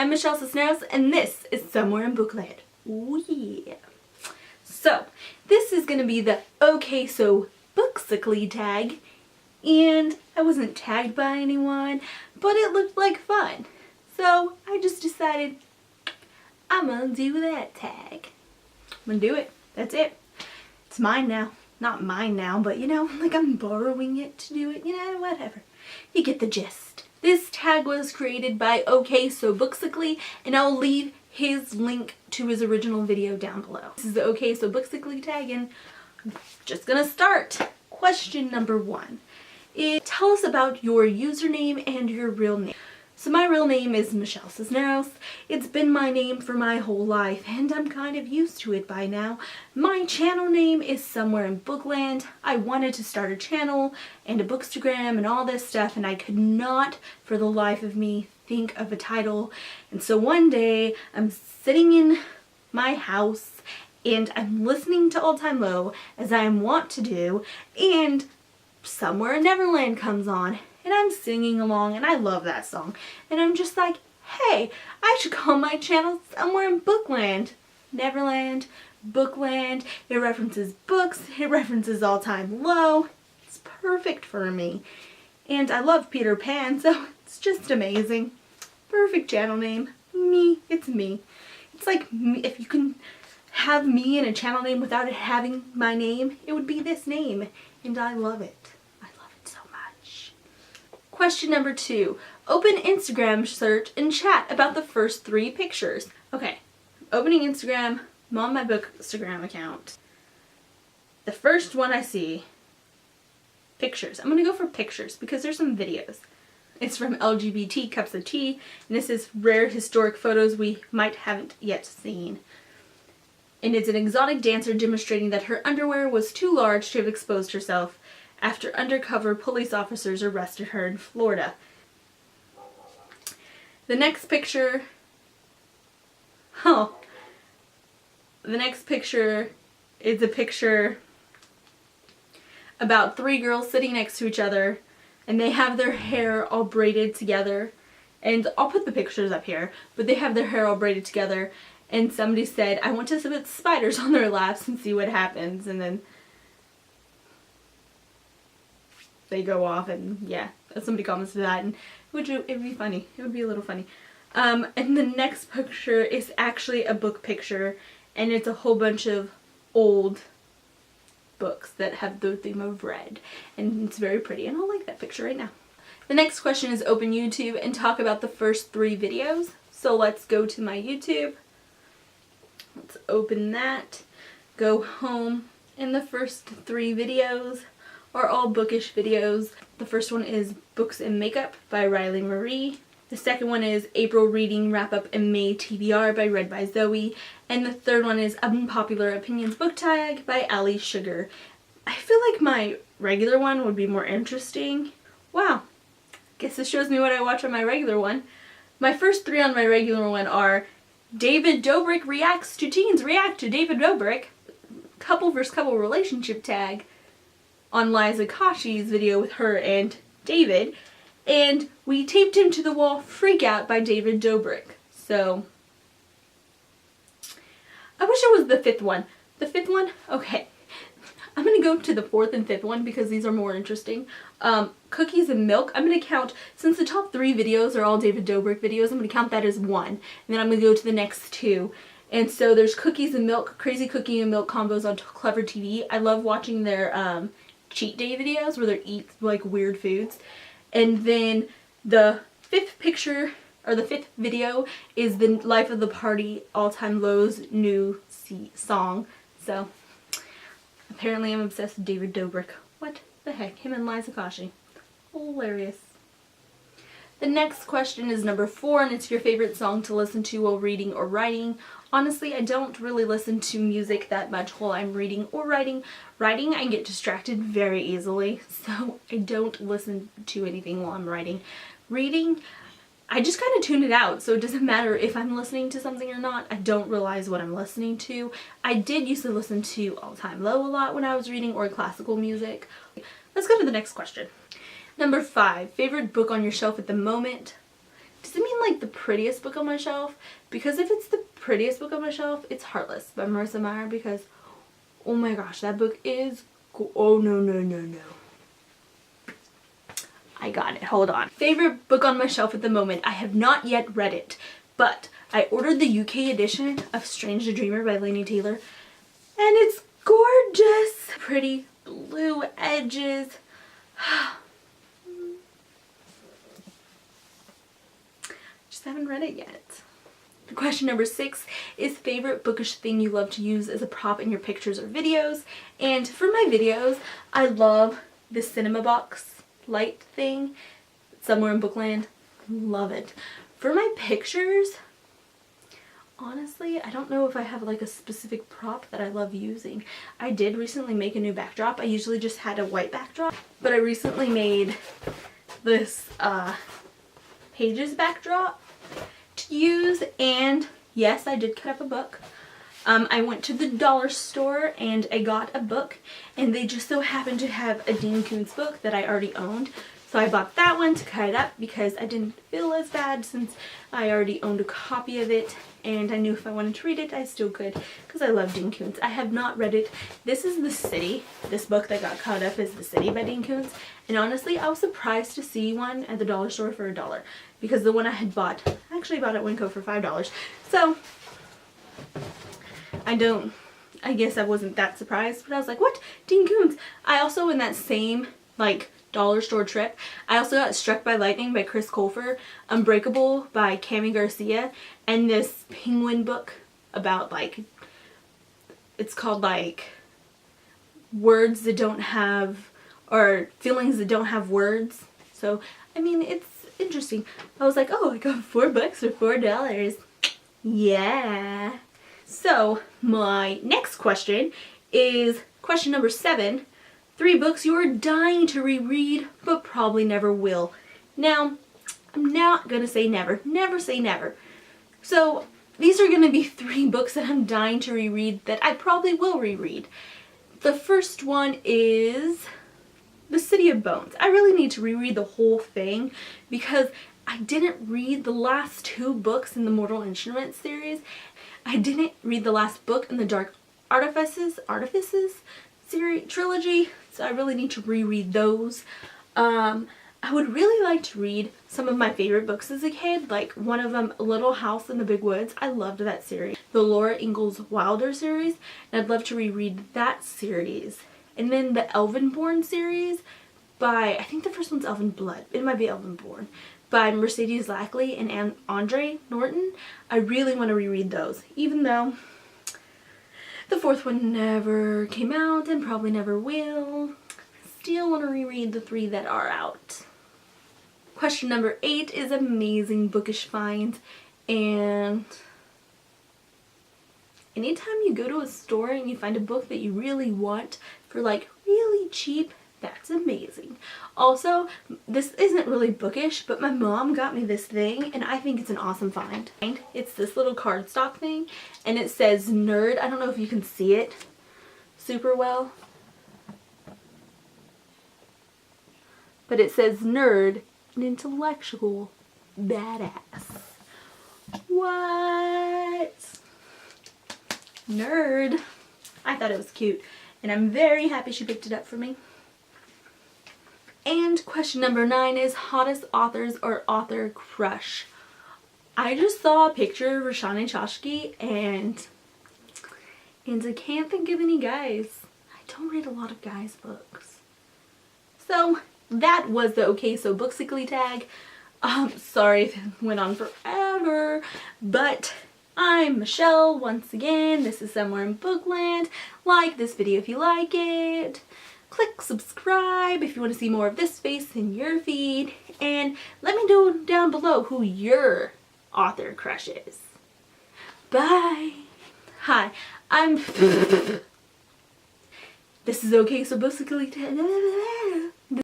I'm Michele Cisneros, and this is Somewhere in Bookland. Ooh yeah. So, this is going to be the Ok So Booksically Tag, and I wasn't tagged by anyone, but it looked like fun. So, I just decided I'm going to do that tag. I'm going to do it. That's it. It's mine now. Not mine now, but you know, like I'm borrowing it to do it, you know, whatever. You get the gist. This tag was created by Ok So Booksically, and I'll leave his link to his original video down below. This is the Ok So Booksically tag, and I'm just gonna start. Question number 1 is, tell us about your username and your real name. So my real name is Michele Cisneros. It's been my name for my whole life, and I'm kind of used to it by now. My channel name is Somewhere in Bookland. I wanted to start a channel and a bookstagram and all this stuff, and I could not for the life of me think of a title. And so one day I'm sitting in my house and I'm listening to All Time Low, as I am wont to do, and Somewhere in Neverland comes on. And I'm singing along, and I love that song. And I'm just like, hey, I should call my channel Somewhere in Bookland. Neverland, Bookland, it references books, it references All Time Low. It's perfect for me. And I love Peter Pan, so it's just amazing. Perfect channel name. Me, it's me. It's like, if you can have me in a channel name without it having my name, it would be this name. And I love it. Question number 2. Open Instagram search and chat about the first 3 pictures. Okay, opening Instagram, I'm on my Bookstagram account. The first one I see, pictures. I'm going to go for pictures because there's some videos. It's from LGBT Cups of Tea, and this is rare historic photos we might haven't yet seen. And it's an exotic dancer demonstrating that her underwear was too large to have exposed herself after undercover police officers arrested her in Florida. The next picture, the next picture is a picture about 3 girls sitting next to each other, and they have their hair all braided together. And I'll put the pictures up here, but they have their hair all braided together, and somebody said, I want to put spiders on their laps and see what happens, and then they go off, and yeah, somebody comments to that, and it would be funny. It would be a little funny. And the next picture is actually a book picture, and it's a whole bunch of old books that have the theme of red, and it's very pretty, and I'll like that picture right now. The next question is open YouTube and talk about the first 3 videos. So let's go to my YouTube. Let's open that, go home, and the first 3 videos are all bookish videos. The first one is Books and Makeup by Riley Marie. The second one is April Reading Wrap Up and May TBR by Read by Zoe. And the third one is Unpopular Opinions Book Tag by Ali Sugar. I feel like my regular one would be more interesting. Wow. Guess this shows me what I watch on my regular one. My first 3 on my regular one are David Dobrik Reacts to Teens React to David Dobrik, Couple vs. Couple Relationship Tag, on Liza Koshy's video with her and David, and We Taped Him to the Wall Freak Out by David Dobrik. So, I wish it was the 5th one. The 5th one? Okay. I'm going to go to the 4th and 5th one because these are more interesting. Cookies and Milk, I'm going to count, since the top 3 videos are all David Dobrik videos, I'm going to count that as 1. And then I'm going to go to the next 2. And so there's Cookies and Milk, Crazy Cookie and Milk combos on Clever TV. I love watching their cheat day videos where they eat like weird foods. And then the 5th picture, or the 5th video, is the Life of the Party All Time Low's new song. So apparently I'm obsessed with David Dobrik. What the heck? Him and Liza Koshy. Hilarious. The next question is number 4, and it's your favorite song to listen to while reading or writing. Honestly, I don't really listen to music that much while I'm reading or writing. Writing, I get distracted very easily, so I don't listen to anything while I'm writing. Reading, I just kind of tune it out, so it doesn't matter if I'm listening to something or not. I don't realize what I'm listening to. I did used to listen to All Time Low a lot when I was reading, or classical music. Let's go to the next question. Number 5, favorite book on your shelf at the moment. Does it mean like the prettiest book on my shelf? Because if it's the prettiest book on my shelf, it's Heartless by Marissa Meyer, because oh my gosh, that book is oh no no no no. I got it, hold on. Favorite book on my shelf at the moment. I have not yet read it, but I ordered the UK edition of Strange the Dreamer by Laini Taylor, and it's gorgeous. Pretty blue edges. Just haven't read it yet. Question number 6 is favorite bookish thing you love to use as a prop in your pictures or videos. And for my videos, I love the cinema box light thing, Somewhere in Bookland. Love it. For my pictures, honestly, I don't know if I have like a specific prop that I love using. I did recently make a new backdrop. I usually just had a white backdrop, but I recently made this Pages backdrop to use, and yes, I did cut up a book. I went to the dollar store and I got a book, and they just so happened to have a Dean Koontz book that I already owned. So I bought that one to cut it up because I didn't feel as bad since I already owned a copy of it, and I knew if I wanted to read it I still could because I love Dean Koontz. I have not read it. This is The City. This book that got cut up is The City by Dean Koontz, and honestly I was surprised to see one at the dollar store for $1 because the one I had bought, I actually bought at Winco for $5. So I guess I wasn't that surprised, but I was like, what? Dean Koontz. I also, in that same like dollar store trip, I also got Struck by Lightning by Chris Colfer, Unbreakable by Cami Garcia, and this penguin book about like, it's called like words that don't have, or feelings that don't have words. So I mean, it's interesting. I was like, oh, I got 4 books for $4. Yeah. So my next question is question number 7. 3 books you are dying to reread but probably never will. Now, I'm not gonna say never. Never say never. So these are gonna be 3 books that I'm dying to reread that I probably will reread. The first one is The City of Bones. I really need to reread the whole thing because I didn't read the last 2 books in the Mortal Instruments series. I didn't read the last book in the Dark Artifices series trilogy, so I really need to reread those. I would really like to read some of my favorite books as a kid, like one of them, Little House in the Big Woods. I loved that series. The Laura Ingalls Wilder series, and I'd love to reread that series. And then the Elvenborn series by, I think the first one's Elven Blood. It might be Elvenborn. By Mercedes Lackley and Andre Norton. I really want to reread those, even though the 4th one never came out and probably never will. Still want to reread the 3 that are out. Question number 8 is amazing bookish finds, and anytime you go to a store and you find a book that you really want for like really cheap, that's amazing. Also, this isn't really bookish, but my mom got me this thing and I think it's an awesome find. It's this little cardstock thing and it says nerd. I don't know if you can see it super well, but it says nerd, an intellectual badass. What? Nerd. I thought it was cute and I'm very happy she picked it up for me. And question number 9 is hottest authors or author crush. I just saw a picture of Roshani Chokshi and I can't think of any guys. I don't read a lot of guys' books. So that was the Ok So Booksically tag. Sorry if it went on forever, but I'm Michelle once again. This is Somewhere in Bookland. Like this video if you like it. Click subscribe if you want to see more of this face in your feed, and let me know down below who your author crush is. Bye. Hi, I'm this is Ok So Booksically Tag.